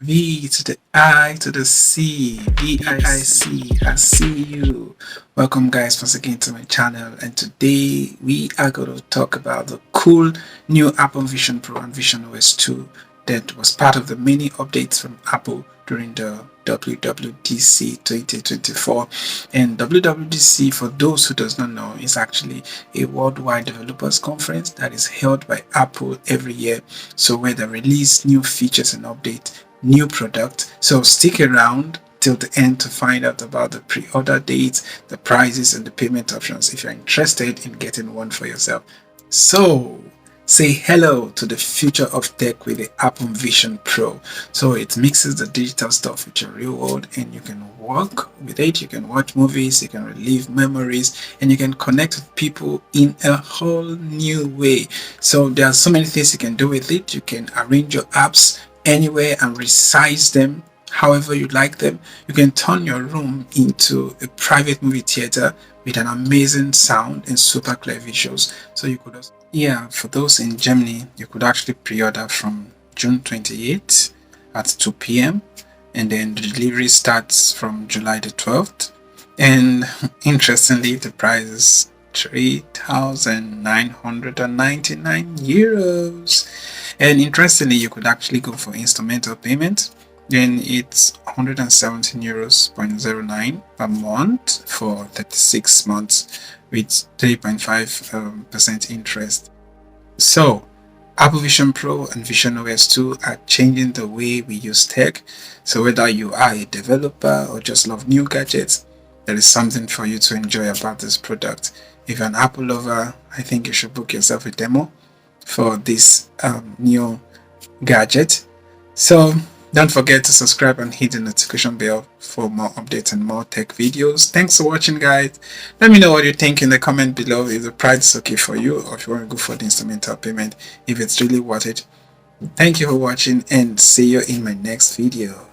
V to the I to the C, VIC, I see you. Welcome, guys, once again to my channel. And today we are going to talk about the cool new Apple Vision Pro and VisionOS 2 that was part of the many updates from Apple during the WWDC 2024. And WWDC, for those who does not know, is actually a worldwide developers conference that is held by Apple every year. So where they release new features and updates, new product. So stick around till the end to find out about the pre-order dates, the prices, and the payment options if you're interested in getting one for yourself. So say hello to the future of tech with the Apple Vision Pro. So it mixes the digital stuff with your real world, and you can work with it, you can watch movies, you can relive memories, and you can connect with people in a whole new way. So there are so many things you can do with it. You can arrange your apps anywhere and resize them however you like them. You can turn your room into a private movie theater with an amazing sound and super clear visuals. So you could also, yeah, for those in Germany, you could actually pre-order from June 28th at 2 p.m. and then the delivery starts from July the 12th. And interestingly, the price is 3,999 euros. And interestingly, you could actually go for instrumental payment. Then it's 117 euros 0.09 per month for 36 months with 3.5% interest. So Apple Vision Pro and Vision OS 2 are changing the way we use tech. So whether you are a developer or just love new gadgets, there is something for you to enjoy about this product. If you're an Apple lover, I think you should book yourself a demo for this new gadget. So don't forget to subscribe and hit the notification bell for more updates and more tech videos. Thanks for watching, guys. Let me know what you think in the comment below, if the price is okay for you, or if you want to go for the instrumental payment, if it's really worth it. Thank you for watching, and see you in my next video.